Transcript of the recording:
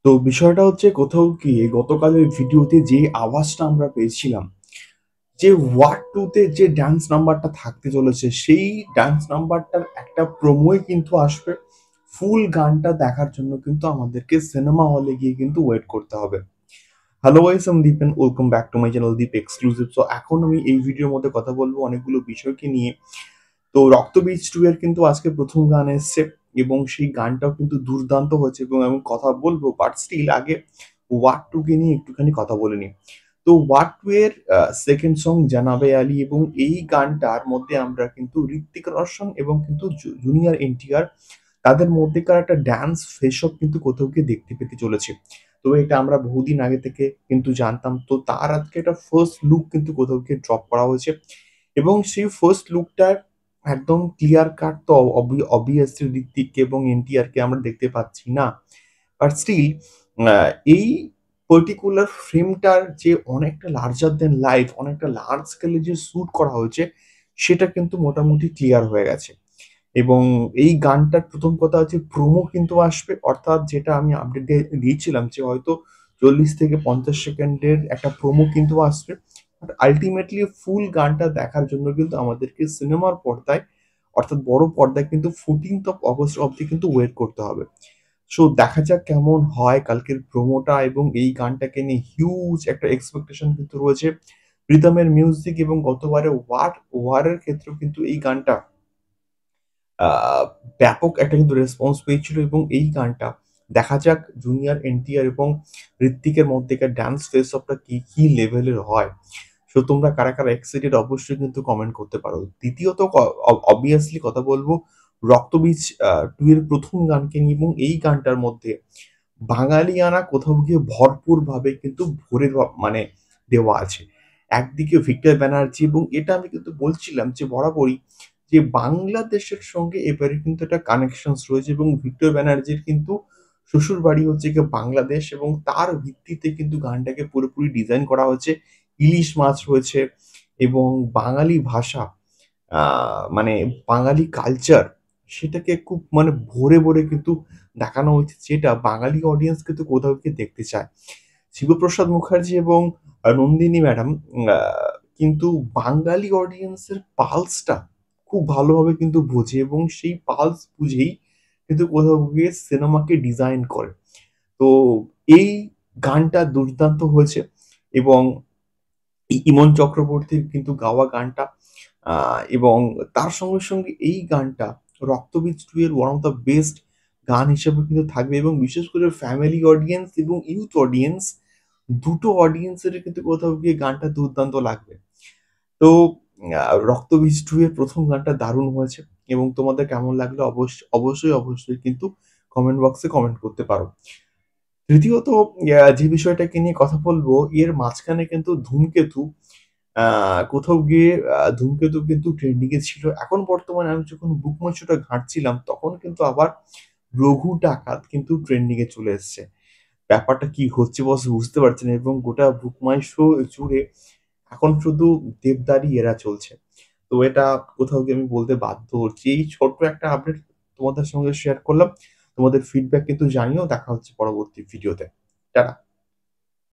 তো বিষয়টা হচ্ছে কোথাও গিয়ে গতকালের ভিডিওতে যে আওয়াজটা আমরা পেয়েছিলাম, যে ওয়ার্ড 2 তে যে ডান্স নাম্বারটা থাকতে চলেছে, সেই ডান্স নাম্বারটার একটা প্রোমোই কিন্তু আসবে। ফুল গানটা দেখার জন্য কিন্তু আমাদেরকে সিনেমা হলে গিয়ে কিন্তু ওয়েট করতে হবে। হ্যালো গাইস, আমি Deep and welcome back to my channel Deep exclusive. So এখন আমি এই ভিডিওর মধ্যে কথা বলবো অনেকগুলো বিষয়কে নিয়ে। তো রক্তবীজ 2 এর কিন্তু আজকে প্রথম গান এসছে এবং সেই গানটাও কিন্তু দুর্দান্ত হয়েছে এবং আমি কথা বলবো, বাট স্টিল আগে ওয়ার্ড 2 কে নিয়ে একটুখানি কথা বলে নিই। তো ওয়ার্ড 2 এর সেকেন্ড সং জানাবে আলী, এবং এই গানটার মধ্যে আমরা কিন্তু ঋত্বিক রোশন এবং কিন্তু জুনিয়র এনটিআর তাদের মধ্যেকার একটা ড্যান্স ফেস অফ কিন্তু কোথাও গিয়ে দেখতে পেতে চলেছে। তো এটা আমরা বহুদিন আগে থেকে কিন্তু জানতাম। তো তার আজকে একটা ফার্স্ট লুক কিন্তু কোথাও গিয়ে ড্রপ করা হয়েছে এবং সেই ফার্স্ট লুকটার একদম ক্লিয়ার কাট তো অবভিয়াসলি ঋত্বিককে এবং এনটিআরকে আমরা দেখতে পাচ্ছি না। বাট স্টিল এই পার্টিকুলার ফ্রেমটার যে অনেকটা লার্জার দেন লাইফ, অনেকটা লার্জ স্কেলে যে শুট করা হয়েছে, সেটা কিন্তু মোটামুটি ক্লিয়ার হয়ে গেছে। এবং এই গানটার প্রথম কথা হচ্ছে প্রোমো কিন্তু আসবে, অর্থাৎ যেটা আমি আপডেট দিয়েছিলাম যে হয়তো ৪০ থেকে ৫০ সেকেন্ডের একটা প্রোমো কিন্তু আসবে। বাট আল্টিমেটলি ফুল গানটা দেখার জন্য কিন্তু আমাদেরকে সিনেমার পর্দায়, অর্থাৎ বড় পর্দায় কিন্তু 14th অফ অগস্ট অব্দি কিন্তু ওয়েট করতে হবে। সো দেখা যাক কেমন হয় কালকের প্রোমোটা, এবং এই গানটাকে নিয়ে হিউজ একটা এক্সপেকটেশন কিন্তু রয়েছে। প্রীতমের মিউজিক এবং গতবারে ওয়ারের ক্ষেত্রেও কিন্তু এই গানটা আ ব্যাপক একটা কিন্তু রেসপন্স পেয়েছিল, এবং এই গানটা দেখা যাক জুনিয়র এনটিআর এবং ঋত্বিকের মধ্যেকার ডান্স ফেস অফটা কি লেভেলের হয়। সো তোমরা কারা এক্সাইটেড অবশ্যই কিন্তু কমেন্ট করতে পারো। দ্বিতীয়ত অবভিয়াসলি কথা বলবো রক্তবীজ 2 এর প্রথম গানকে নিয়ে, এবং এই গানটার মধ্যে বাঙালিয়ানা কোথাও গিয়ে ভরপুরভাবে কিন্তু মানে দেওয়া আছে। একদিকে ভিক্টর ব্যানার্জি, এবং এটা আমি কিন্তু বলছিলাম যে বরাবরই যে বাংলাদেশের সঙ্গে এবারে কিন্তু একটা কানেকশনস রয়েছে, এবং ভিক্টর ব্যানার্জির কিন্তু শ্বশুরবাড়ি হচ্ছে গিয়ে বাংলাদেশ, এবং তার ভিত্তিতে কিন্তু গানটাকে পুরোপুরি ডিজাইন করা হয়েছে। ইলিশ মাছ রয়েছে এবং বাঙালি ভাষা, মানে বাঙালি কালচার, সেটাকে খুব মানে ভরে কিন্তু দেখানো হয়েছে, যেটা বাঙালি অডিয়েন্স কিন্তু কোথাও গিয়ে দেখতে চায়। শিবপ্রসাদ মুখার্জি এবং নন্দিনী ম্যাডাম আ কিন্তু বাঙালি অডিয়েন্সের পালসটা খুব ভালোভাবে কিন্তু বোঝে, এবং সেই পালস বুঝেই কিন্তু কোথাও গিয়ে সিনেমাকে ডিজাইন করে। তো এই গানটা দুর্দান্ত হয়েছে, এবং ইমন চক্রবর্তীর কিন্তু গাওয়া গানটা, আ এবং তার সঙ্গে এই গানটা রক্তবীজ 2 এর ওয়ান অফ দ্য বেস্ট গান হিসেবে কিন্তু থাকবে, এবং বিশেষ করে ফ্যামিলি অডিয়েন্স এবং ইউথ অডিয়েন্স, দুটো অডিয়েন্সেরই কিন্তু কোথাও গিয়ে গানটা দুর্দান্ত লাগবে। তো রক্তবীজ 2 এর প্রথম গানটা দারুণ হয়েছে, এবং তোমাদের কেমন লাগলো অবশ্যই কিন্তু কমেন্ট বক্সে কমেন্ট করতে পারো। তৃতীয়ত যে বিষয়টাকে নিয়ে কথা বলবো, এর মাঝখানে কিন্তু ধূমকেতু, আ কোথাও গিয়ে ধূমকেতু কিন্তু ট্রেন্ডিং এ ছিল। এখন বর্তমানে আমি যখন বুক মাই শোটা ঘাঁটছিলাম, তখন কিন্তু আবার রঘু ডাকাত কিন্তু ট্রেন্ডিং এ চলে এসছে। ব্যাপারটা কি হচ্ছে বস বুঝতে পারছি না, এবং গোটা বুক মাই শো জুড়ে এখন শুধু দেবদারই এরা চলছে। তো এটা কোথাও গিয়ে আমি বলতে বাধ্য হচ্ছি। এই ছোট্ট একটা আপডেট তোমাদের সঙ্গে শেয়ার করলাম। তোমাদের ফিডব্যাক কিন্তু জানিও। দেখা হচ্ছে পরবর্তী ভিডিওতে। টাটা।